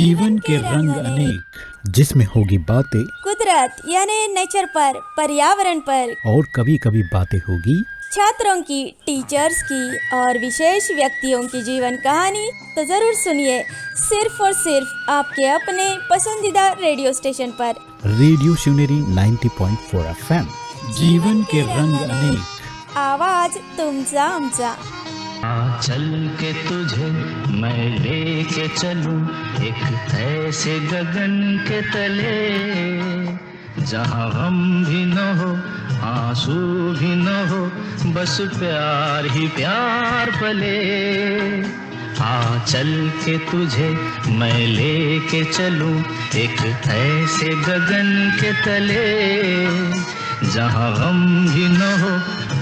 जीवन के रंग अनेक, जिसमें होगी बातें कुदरत यानी नेचर पर, पर्यावरण पर, और कभी कभी बातें होगी छात्रों की, टीचर्स की और विशेष व्यक्तियों की जीवन कहानी। तो जरूर सुनिए, सिर्फ और सिर्फ आपके अपने पसंदीदा रेडियो स्टेशन पर, रेडियो शिवनेरी 90.4 FM। जीवन के रंग अनेक, आवाज तुमचा आमचा। चल के तुझे मैं लेके चलूं एक ऐसे गगन के तले, जहां गम भी न हो आंसू भी न हो, बस प्यार ही प्यार पले। चल के तुझे मैं लेके चलूं एक ऐसे गगन के तले, जहां गम भी न हो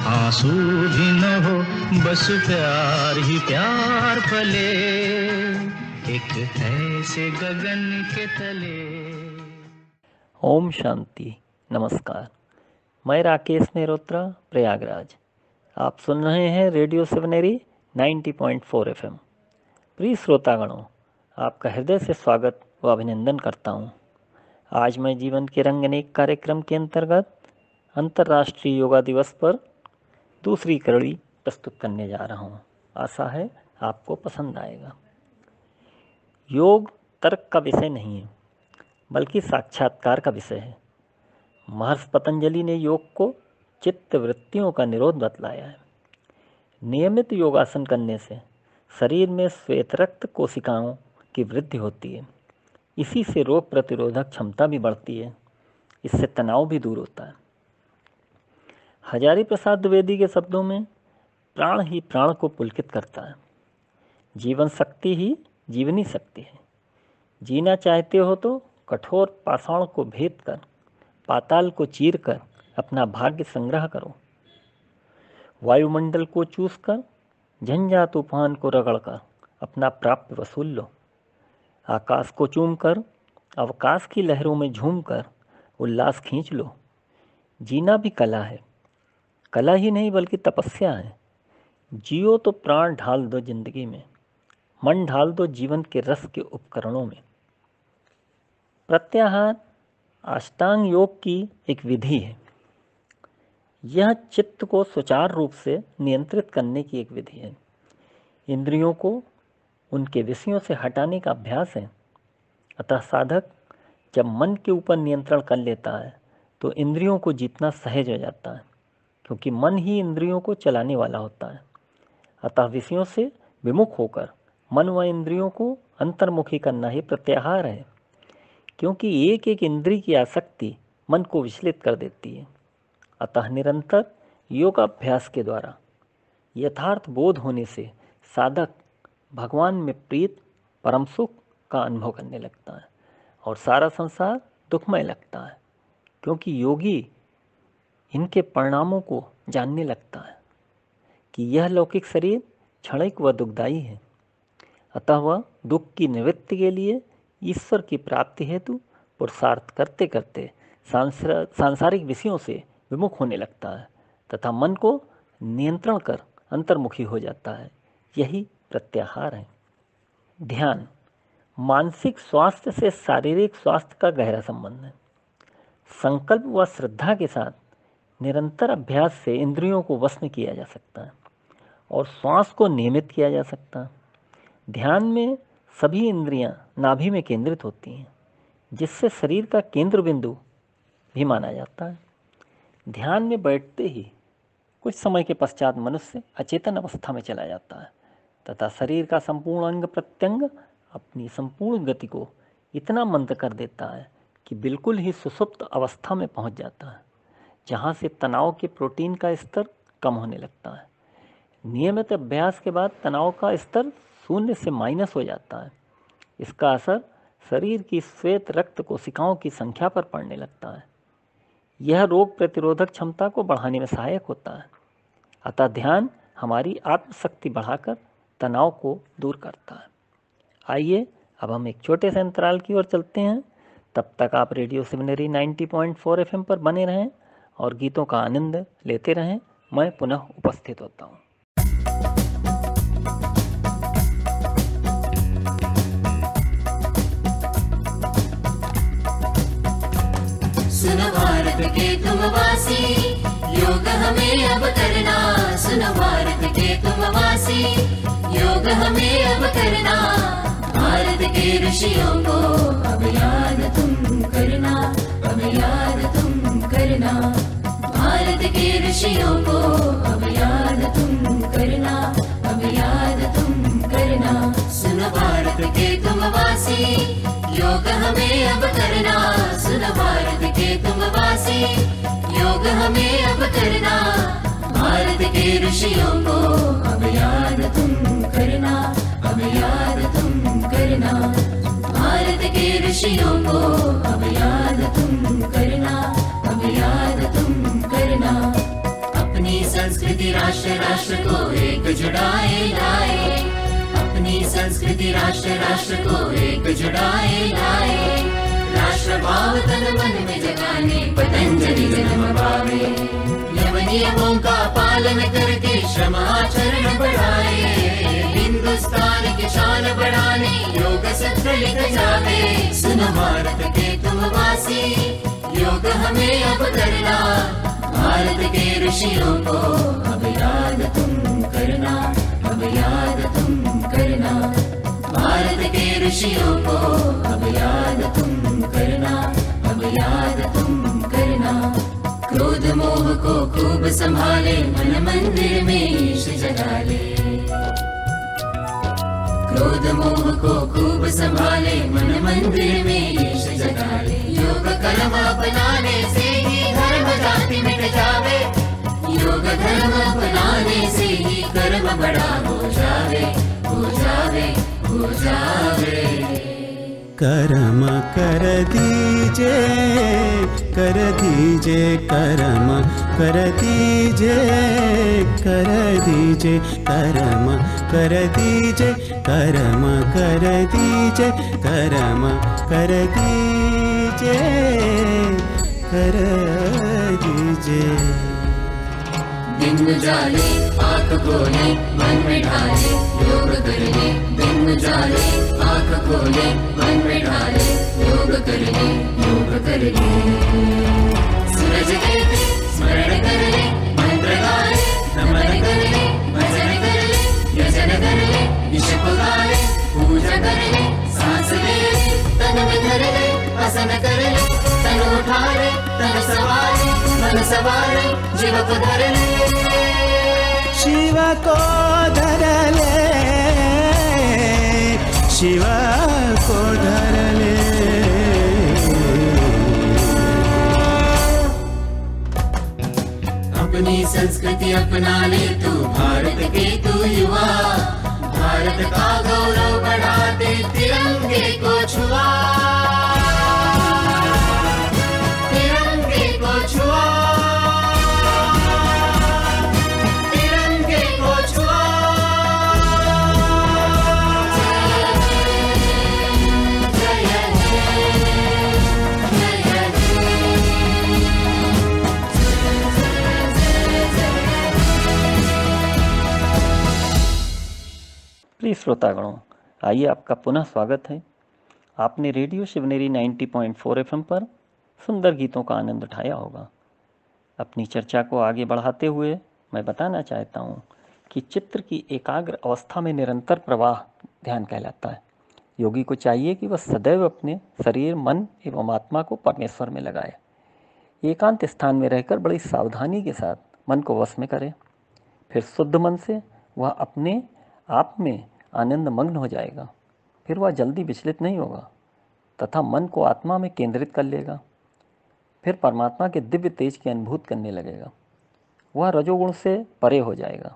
आंसू भी न हो, बस प्यार ही प्यार पले, एक ऐसे गगन के तले। ओम शांति, नमस्कार। मैं राकेश मेहरोत्रा, प्रयागराज। आप सुन रहे हैं रेडियो शिवनेरी 90.4 FM। प्रिय श्रोतागणों, आपका हृदय से स्वागत व अभिनंदन करता हूँ। आज मैं जीवन के रंग अनेक कार्यक्रम के अंतर्गत अंतर्राष्ट्रीय योगा दिवस पर दूसरी कड़ी प्रस्तुत करने जा रहा हूँ। आशा है आपको पसंद आएगा। योग तर्क का विषय नहीं है, बल्कि साक्षात्कार का विषय है। महर्षि पतंजलि ने योग को चित्त वृत्तियों का निरोध बतलाया है। नियमित योगासन करने से शरीर में श्वेत रक्त कोशिकाओं की वृद्धि होती है। इसी से रोग प्रतिरोधक क्षमता भी बढ़ती है। इससे तनाव भी दूर होता है। हजारी प्रसाद द्विवेदी के शब्दों में, प्राण ही प्राण को पुलकित करता है। जीवन शक्ति ही जीवनी शक्ति है। जीना चाहते हो तो कठोर पाषाण को भेद कर, पाताल को चीर कर अपना भाग्य संग्रह करो। वायुमंडल को चूस कर, झंझा तूफान को रगड़ कर अपना प्राप्य वसूल लो। आकाश को चूम कर, अवकाश की लहरों में झूम कर उल्लास खींच लो। जीना भी कला है। कला ही नहीं बल्कि तपस्या है। जियो तो प्राण ढाल दो जिंदगी में, मन ढाल दो जीवन के रस के उपकरणों में। प्रत्याहार अष्टांग योग की एक विधि है। यह चित्त को सुचारू रूप से नियंत्रित करने की एक विधि है। इंद्रियों को उनके विषयों से हटाने का अभ्यास है। अतः साधक जब मन के ऊपर नियंत्रण कर लेता है तो इंद्रियों को जीतना सहज हो जाता है, क्योंकि मन ही इंद्रियों को चलाने वाला होता है। अतः विषयों से विमुख होकर मन व इंद्रियों को अंतर्मुखी करना ही प्रत्याहार है, क्योंकि एक एक इंद्रिय की आसक्ति मन को विचलित कर देती है। अतः निरंतर योगाभ्यास के द्वारा यथार्थ बोध होने से साधक भगवान में प्रीत परम सुख का अनुभव करने लगता है और सारा संसार दुखमय लगता है, क्योंकि योगी इनके परिणामों को जानने लगता है कि यह लौकिक शरीर क्षणिक व दुखदायी है। अतः वह दुख की निवृत्ति के लिए ईश्वर की प्राप्ति हेतु पुरुषार्थ करते करते सांसारिक विषयों से विमुख होने लगता है तथा मन को नियंत्रण कर अंतर्मुखी हो जाता है। यही प्रत्याहार है। ध्यान मानसिक स्वास्थ्य से शारीरिक स्वास्थ्य का गहरा संबंध है। संकल्प व श्रद्धा के साथ निरंतर अभ्यास से इंद्रियों को वश में किया जा सकता है और श्वास को नियमित किया जा सकता है। ध्यान में सभी इंद्रियां नाभि में केंद्रित होती हैं, जिससे शरीर का केंद्र बिंदु भी माना जाता है। ध्यान में बैठते ही कुछ समय के पश्चात मनुष्य अचेतन अवस्था में चला जाता है तथा शरीर का संपूर्ण अंग प्रत्यंग अपनी संपूर्ण गति को इतना मंद कर देता है कि बिल्कुल ही सुषुप्त अवस्था में पहुंच जाता है, जहां से तनाव के प्रोटीन का स्तर कम होने लगता है। नियमित अभ्यास के बाद तनाव का स्तर 0 से माइनस हो जाता है। इसका असर शरीर की श्वेत रक्त कोशिकाओं की संख्या पर पड़ने लगता है। यह रोग प्रतिरोधक क्षमता को बढ़ाने में सहायक होता है। अतः ध्यान हमारी आत्मशक्ति बढ़ाकर तनाव को दूर करता है। आइए अब हम एक छोटे से अंतराल की ओर चलते हैं। तब तक आप रेडियो शिवनेरी 90.4 FM पर बने रहें और गीतों का आनंद लेते रहें। मैं पुनः उपस्थित होता हूँ। भारत के तुम वासी, योग हमें अब करना। सुनो भारत के तुम वासी, योग हमें अब करना। भारत के ऋषियों को अब याद तुम करना, अब याद तुम करना। भारत के ऋषियों को अब याद तुम करना, अब याद तुम करना। सुनो भारत के तुम वासी, योग हमें अब करना। सुनो भारत के तुम वासी, योग हमें अब करना। भारत के ऋषियों को अब याद तुम करना, अब याद तुम करना। भारत के ऋषियों को अब याद तुम करना, अब याद तुम करना। अपनी संस्कृति राष्ट्र राष्ट्र को एक जुड़ाए लाए, अपनी संस्कृति राष्ट्र राष्ट्र को एक जुड़ाए लाए। राष्ट्र भाव तन मन में जगाने पतंजलि जन्म पावे। यम नियमों का पालन करके श्रम आचरण बढ़ाए। हिंदुस्तान की शान बढ़ाने योग सूत्र लिख जावे। सुनो भारत के तुम वासी, योग हमें अब करना। भारत के ऋषियों को अब याद तुम करना, अब याद तुम करना। भारत के ऋषियों को अब याद तुम करना, अब याद तुम करना। क्रोध मोह को खूब संभाले, मन मंदिर में ईश जगा ले। क्रोध मोह को खूब संभाले, मन मंदिर में ईश जगा ले। योग कर्म अपनाने से ही धर्म जाति मिट जावे। योग धर्म अपनाने से ही कर्म बड़ा हो जावे, हो जावे, हो जावे। कर्म कर दीजे, कर दीजे कर्म कर दीजे, कर दीजे कर्म कर दीजे, कर्म कर दीजे, कर्म कर दीजे, कर दीजे। दिन उजाले आँख खोले, मन में ढाले योग करने। दिन उजाले आँख खोले, मन में ढाले योग करने, योग करने। सूरज देव स्मरण कर ले, मंत्र गा ले, नमन कर ले, भजन कर ले, यजन कर ले, ईश पुकारे, पूजा कर ले, सांस ले ले, तन में धर ले, आसन कर ले, तन उठा ले, तन सवारे, मन सवारे, जीव को धर ले। शिव को धर ले, शिव को धर ले। अपनी संस्कृति अपना ले तू, भारत के तू युवा। भारत का गौरव बढ़ाते तिरंगे को छुआ, तिरंगे को छुआ, तिरंगे को छुआ। प्रिय श्रोतागणों, आइए आपका पुनः स्वागत है। आपने रेडियो शिवनेरी 90.4 FM पर सुंदर गीतों का आनंद उठाया होगा। अपनी चर्चा को आगे बढ़ाते हुए मैं बताना चाहता हूँ कि चित्र की एकाग्र अवस्था में निरंतर प्रवाह ध्यान कहलाता है। योगी को चाहिए कि वह सदैव अपने शरीर, मन एवं आत्मा को परमेश्वर में लगाए। एकांत स्थान में रहकर बड़ी सावधानी के साथ मन को वश में करे। फिर शुद्ध मन से वह अपने आप में आनंद मग्न हो जाएगा। फिर वह जल्दी विचलित नहीं होगा तथा मन को आत्मा में केंद्रित कर लेगा। फिर परमात्मा के दिव्य तेज की अनुभूति करने लगेगा। वह रजोगुण से परे हो जाएगा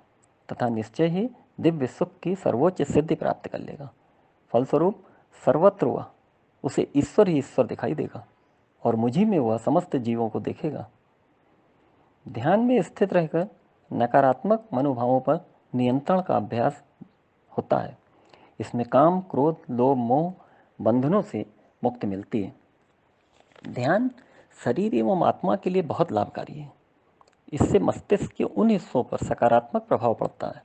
तथा निश्चय ही दिव्य सुख की सर्वोच्च सिद्धि प्राप्त कर लेगा। फलस्वरूप सर्वत्र वह उसे ईश्वर ही ईश्वर दिखाई देगा और मुझी में वह समस्त जीवों को देखेगा। ध्यान में स्थित रहकर नकारात्मक मनोभावों पर नियंत्रण का अभ्यास होता है। इसमें काम, क्रोध, लोभ, मोह बंधनों से मुक्ति मिलती है। ध्यान शरीर एवं आत्मा के लिए बहुत लाभकारी है। इससे मस्तिष्क के उन हिस्सों पर सकारात्मक प्रभाव पड़ता है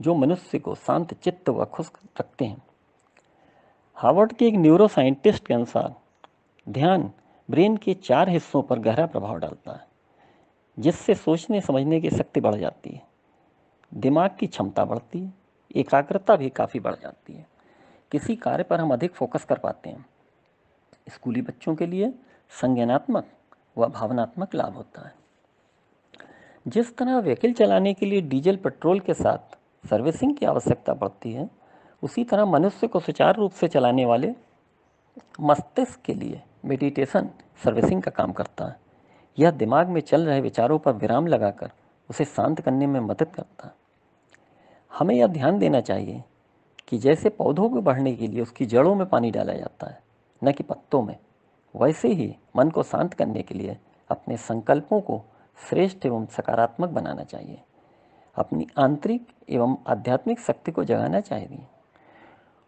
जो मनुष्य को शांत चित्त व खुश रखते हैं। हार्वर्ड के एक न्यूरो साइंटिस्ट के अनुसार ध्यान ब्रेन के 4 हिस्सों पर गहरा प्रभाव डालता है, जिससे सोचने समझने की शक्ति बढ़ जाती है, दिमाग की क्षमता बढ़ती है, एकाग्रता भी काफ़ी बढ़ जाती है, किसी कार्य पर हम अधिक फोकस कर पाते हैं। स्कूली बच्चों के लिए संज्ञानात्मक व भावनात्मक लाभ होता है। जिस तरह व्हीकल चलाने के लिए डीजल पेट्रोल के साथ सर्विसिंग की आवश्यकता पड़ती है, उसी तरह मनुष्य को सुचारू रूप से चलाने वाले मस्तिष्क के लिए मेडिटेशन सर्विसिंग का काम करता है। यह दिमाग में चल रहे विचारों पर विराम लगाकर उसे शांत करने में मदद करता है। हमें यह ध्यान देना चाहिए कि जैसे पौधों को बढ़ने के लिए उसकी जड़ों में पानी डाला जाता है, न कि पत्तों में, वैसे ही मन को शांत करने के लिए अपने संकल्पों को श्रेष्ठ एवं सकारात्मक बनाना चाहिए। अपनी आंतरिक एवं आध्यात्मिक शक्ति को जगाना चाहिए।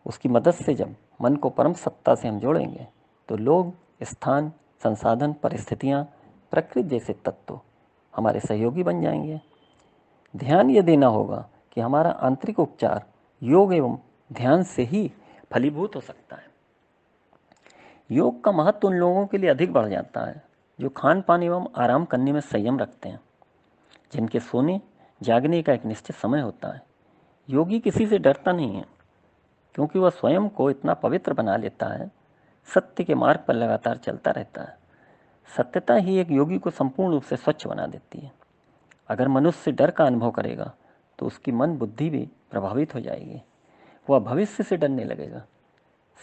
उसकी मदद से जब मन को परम सत्ता से हम जोड़ेंगे तो लोग, स्थान, संसाधन, परिस्थितियाँ, प्रकृति जैसे तत्व हमारे सहयोगी बन जाएंगे। ध्यान ये देना होगा कि हमारा आंतरिक उपचार योग एवं ध्यान से ही फलीभूत हो सकता है। योग का महत्व उन लोगों के लिए अधिक बढ़ जाता है जो खान पान एवं आराम करने में संयम रखते हैं, जिनके सोने जागने का एक निश्चित समय होता है। योगी किसी से डरता नहीं है, क्योंकि वह स्वयं को इतना पवित्र बना लेता है, सत्य के मार्ग पर लगातार चलता रहता है। सत्यता ही एक योगी को संपूर्ण रूप से स्वच्छ बना देती है। अगर मनुष्य डर का अनुभव करेगा तो उसकी मन बुद्धि भी प्रभावित हो जाएगी, वह भविष्य से डरने लगेगा।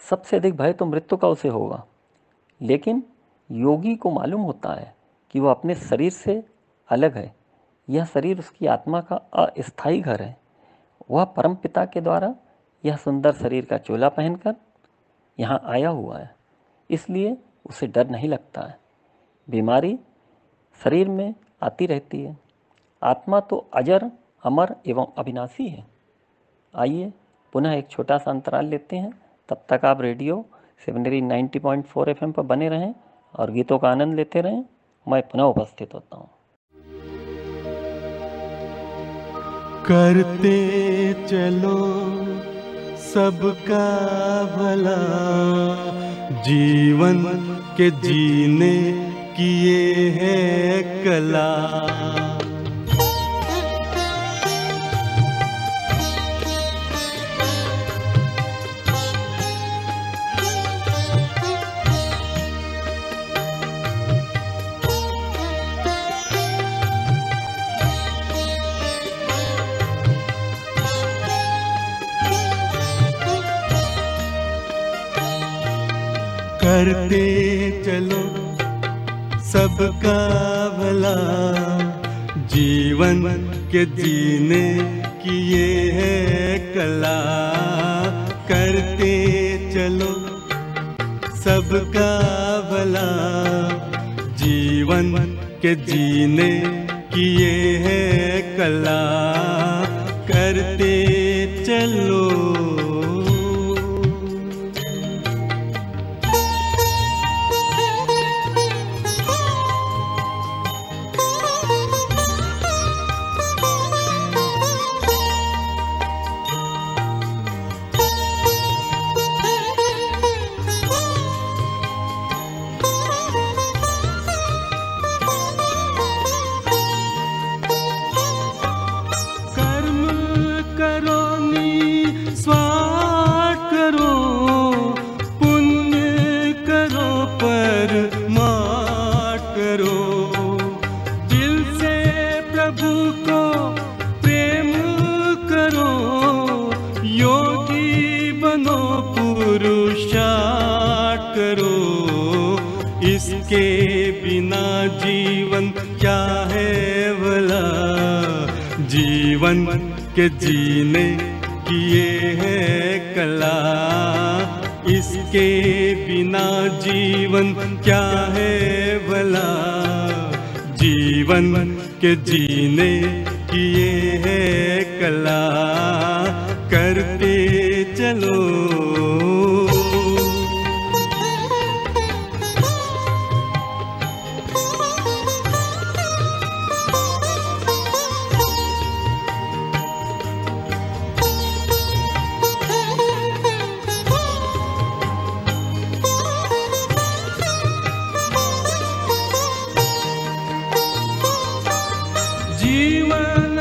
सबसे अधिक भय तो मृत्यु का उसे होगा। लेकिन योगी को मालूम होता है कि वह अपने शरीर से अलग है, यह शरीर उसकी आत्मा का अस्थायी घर है। वह परम पिता के द्वारा यह सुंदर शरीर का चोला पहनकर यहाँ आया हुआ है, इसलिए उसे डर नहीं लगता है। बीमारी शरीर में आती रहती है, आत्मा तो अजर, अमर एवं अविनाशी है। आइए पुनः एक छोटा सा अंतराल लेते हैं। तब तक आप रेडियो सेवनरी 90.4 FM पर बने रहें और गीतों का आनंद लेते रहें। मैं पुनः उपस्थित होता हूँ। करते चलो सबका भला, जीवन के जीने की ये है कला। करते चलो सबका भला, जीवन के जीने की ये है कला। करते चलो सबका भला, जीवन के जीने की ये है कला। करते चलो इसके बिना जीवन क्या है भला। जीवन के जीने की ये है कला। इसके बिना जीवन क्या है भला। जीवन के जीने की ये है कला। करते चलो जीवन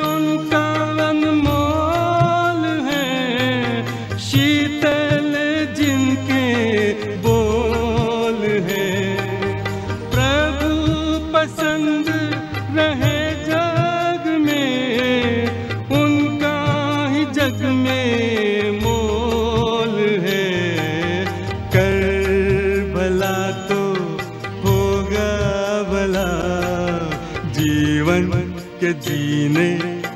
उनका अनमोल है, शीतल जिनके बोल है। प्रभु पसंद रहे जग में, उनका ही जग में मोल है। कर भला तो होगा भला, जीवन के जीने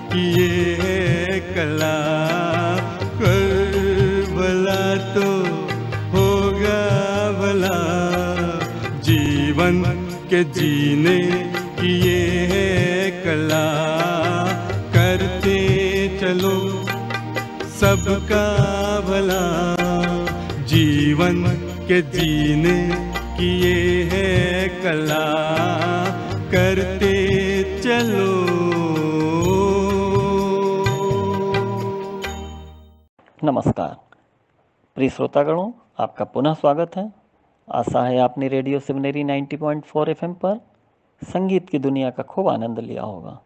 की ये है कला। कर भला तो होगा भला, जीवन के जीने की ये है कला। करते चलो सबका भला, जीवन के जीने की ये है कला। करते चलो। नमस्कार प्रिय श्रोतागणों, आपका पुनः स्वागत है। आशा है आपने रेडियो सिवनेरी 90.4 FM पर संगीत की दुनिया का खूब आनंद लिया होगा।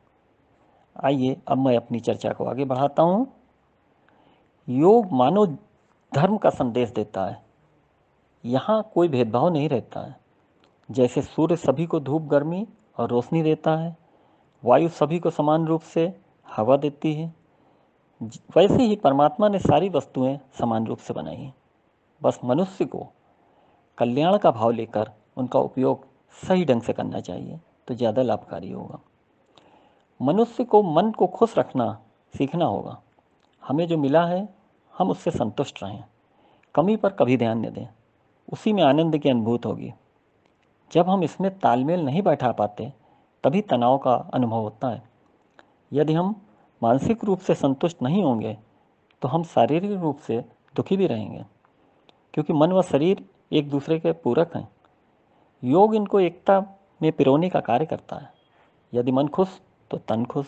आइए अब मैं अपनी चर्चा को आगे बढ़ाता हूँ। योग मानव धर्म का संदेश देता है। यहाँ कोई भेदभाव नहीं रहता है। जैसे सूर्य सभी को धूप, गर्मी और रोशनी देता है, वायु सभी को समान रूप से हवा देती है, वैसे ही परमात्मा ने सारी वस्तुएं समान रूप से बनाई हैं। बस मनुष्य को कल्याण का भाव लेकर उनका उपयोग सही ढंग से करना चाहिए तो ज़्यादा लाभकारी होगा। मनुष्य को मन को खुश रखना सीखना होगा। हमें जो मिला है हम उससे संतुष्ट रहें, कमी पर कभी ध्यान न दें, उसी में आनंद की अनुभूति होगी। जब हम इसमें तालमेल नहीं बैठा पाते तभी तनाव का अनुभव होता है। यदि हम मानसिक रूप से संतुष्ट नहीं होंगे तो हम शारीरिक रूप से दुखी भी रहेंगे, क्योंकि मन व शरीर एक दूसरे के पूरक हैं। योग इनको एकता में पिरोने का कार्य करता है। यदि मन खुश तो तन खुश।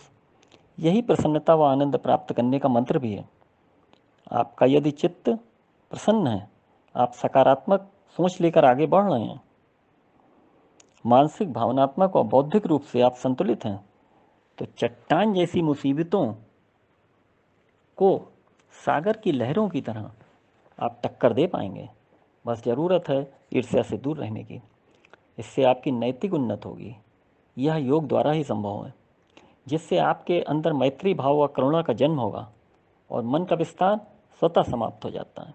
यही प्रसन्नता व आनंद प्राप्त करने का मंत्र भी है। आपका यदि चित्त प्रसन्न है, आप सकारात्मक सोच लेकर आगे बढ़ रहे हैं, मानसिक, भावनात्मक और बौद्धिक रूप से आप संतुलित हैं, तो चट्टान जैसी मुसीबतों को सागर की लहरों की तरह आप टक्कर दे पाएंगे। बस ज़रूरत है ईर्ष्या से दूर रहने की। इससे आपकी नैतिक उन्नति होगी। यह योग द्वारा ही संभव है, जिससे आपके अंदर मैत्री भाव व करुणा का जन्म होगा और मन का विस्तार स्वतः समाप्त हो जाता है।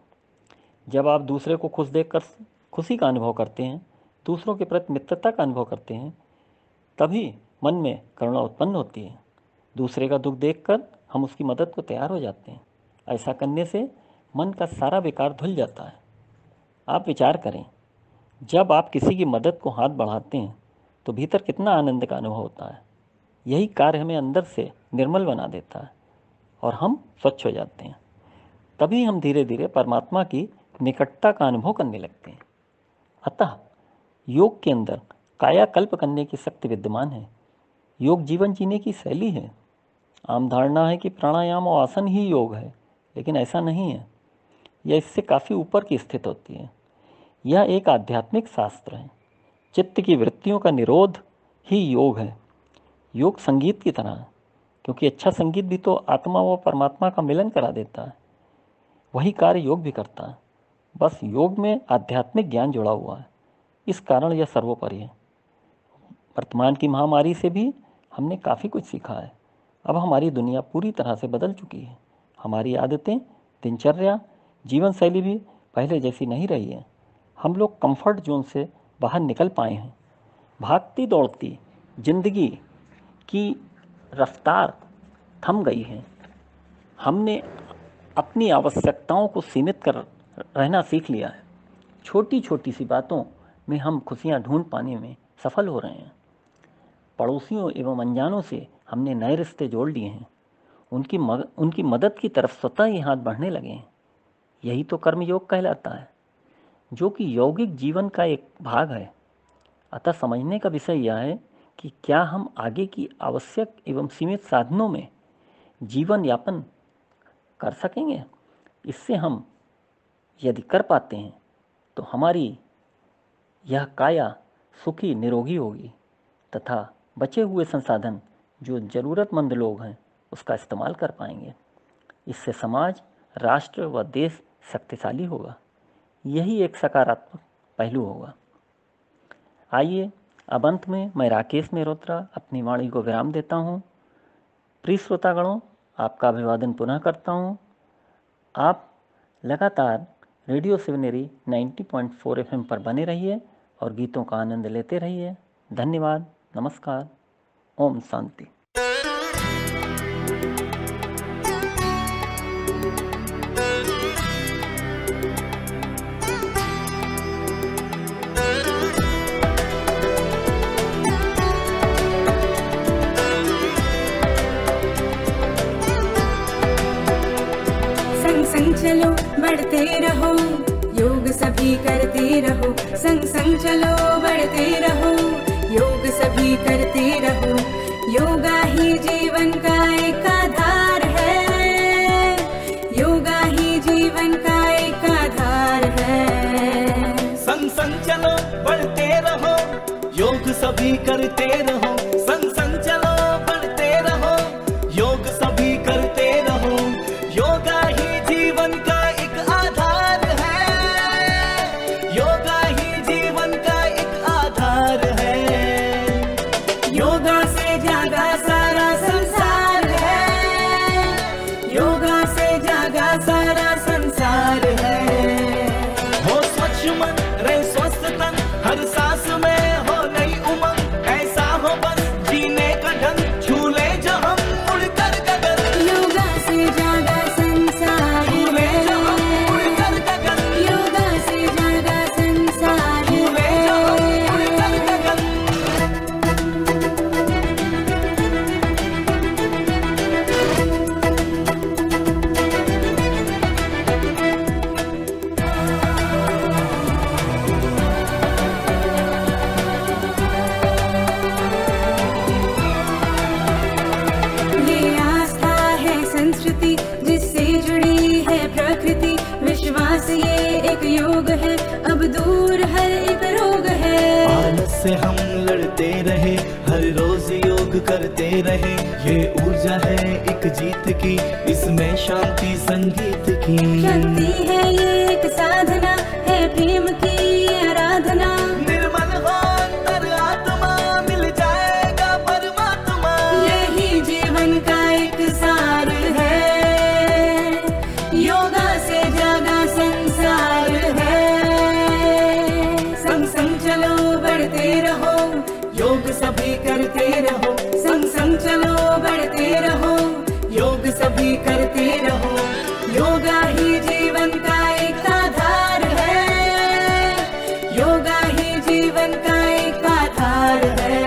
जब आप दूसरे को खुश देखकर खुशी का अनुभव करते हैं, दूसरों के प्रति मित्रता का अनुभव करते हैं, तभी मन में करुणा उत्पन्न होती है। दूसरे का दुख देखकर हम उसकी मदद को तैयार हो जाते हैं। ऐसा करने से मन का सारा विकार धुल जाता है। आप विचार करें, जब आप किसी की मदद को हाथ बढ़ाते हैं तो भीतर कितना आनंद का अनुभव होता है। यही कार्य हमें अंदर से निर्मल बना देता है और हम स्वच्छ हो जाते हैं। तभी हम धीरे धीरे परमात्मा की निकटता का अनुभव करने लगते हैं। अतः योग के अंदर कायाकल्प करने की शक्ति विद्यमान है। योग जीवन जीने की शैली है। आम धारणा है कि प्राणायाम और आसन ही योग है, लेकिन ऐसा नहीं है। यह इससे काफ़ी ऊपर की स्थिति होती है। यह एक आध्यात्मिक शास्त्र है। चित्त की वृत्तियों का निरोध ही योग है। योग संगीत की तरह है, क्योंकि अच्छा संगीत भी तो आत्मा व परमात्मा का मिलन करा देता है। वही कार्य योग भी करता है। बस योग में आध्यात्मिक ज्ञान जुड़ा हुआ है, इस कारण यह सर्वोपरि है। वर्तमान की महामारी से भी हमने काफ़ी कुछ सीखा है। अब हमारी दुनिया पूरी तरह से बदल चुकी है। हमारी आदतें, दिनचर्या, जीवन शैली भी पहले जैसी नहीं रही है। हम लोग कंफर्ट जोन से बाहर निकल पाए हैं। भागती दौड़ती जिंदगी की रफ्तार थम गई है। हमने अपनी आवश्यकताओं को सीमित कर रहना सीख लिया है। छोटी छोटी सी बातों में हम खुशियां ढूंढ पाने में सफल हो रहे हैं। पड़ोसियों एवं अनजानों से हमने नए रिश्ते जोड़ लिए हैं। उनकी मदद की तरफ स्वतः ही हाथ बढ़ने लगे हैं। यही तो कर्म योग कहलाता है, जो कि यौगिक जीवन का एक भाग है। अतः समझने का विषय यह है कि क्या हम आगे की आवश्यक एवं सीमित साधनों में जीवन यापन कर सकेंगे। इससे हम यदि कर पाते हैं तो हमारी यह काया सुखी निरोगी होगी तथा बचे हुए संसाधन जो ज़रूरतमंद लोग हैं उसका इस्तेमाल कर पाएंगे। इससे समाज, राष्ट्र व देश शक्तिशाली होगा। यही एक सकारात्मक पहलू होगा। आइए अब अंत में मैं राकेश मेहरोत्रा अपनी वाणी को विराम देता हूँ। प्रिय श्रोतागणों, आपका अभिवादन पुनः करता हूँ। आप लगातार रेडियो शिवनेरी 90.4 FM पर बने रहिए और गीतों का आनंद लेते रहिए। धन्यवाद, नमस्कार, ओम शांति। संग चलो बढ़ते रहो, योग सभी करते रहो। संग संग चलो बढ़ते रहो, योग सभी करते रहो। योगा ही जीवन का एक आधार है, योगा ही जीवन का एक आधार है। संग संग चलो बढ़ते रहो, योग सभी करते रहो। संग संग चलो बढ़ते रहो, योग सभी करते रहो। योगा ही जीवन का एक आधार है, योगा ही जीवन का एक आधार है। योगा से जागा सारा संसार है, योगा से जागा सारा संसार है। हो स्वच्छ मन, रहे स्वस्थ तन, हर सांस में हो नई उमंग। ऐसा हो बस जीने का ढंग, छू ले जो हम उड़कर गगन। योगा से जागा संसार झूले जो हम है, उड़कर गगन, योगा से जागा संसार झूले जो हम उड़कर गगन। ये आस्था है संस्कृति जिससे जुड़ी है प्रकृति। विश्वास ये एक योग है, अब दूर हर एक रोग है। आलस से हम लड़ते रहे, हर रोज योग करते रहे। ये ऊर्जा है एक जीत की, इसमें शांति संगीत की। शक्ति है ये एक साधना, है प्रेम की आराधना। निर्मल हो अंतर आत्मा, मिल जाएगा परमात्मा। यही जीवन का एक सार है, योगा से जागा संसार है। संग संग चलो बढ़ते रहो, योग सभी करते रहो। संग संग चलो बढ़ते रहो, योग सभी करते रहो। योगा ही जीवन का एक आधार है, योगा ही जीवन का एक आधार है।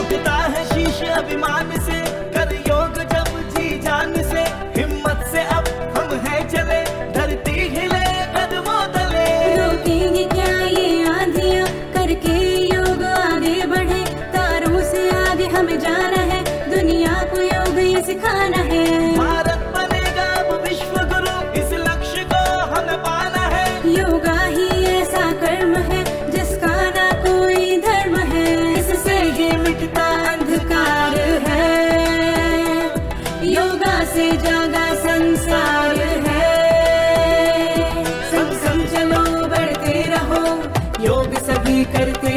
उठता है शीश अभिमान से, कर योग जब जी जान से। हिम्मत से अब हम हैं चले, धरती हिले कदमों तले। रोकेंगे क्या ये आंधियां, करके योग आगे बढ़े। तारों से आगे हमें जाना है, दुनिया को योग ये सिखाना है। भारत बनेगा अब विश्व गुरु, इस लक्ष्य को हमें पाना है। योगा ही ऐसा कर्म है जिसका ना कोई धर्म है। इससे ये मिटता अंधकार है, योगा से जागा संसार है। संग संग चलो बढ़ते रहो, योग सभी करते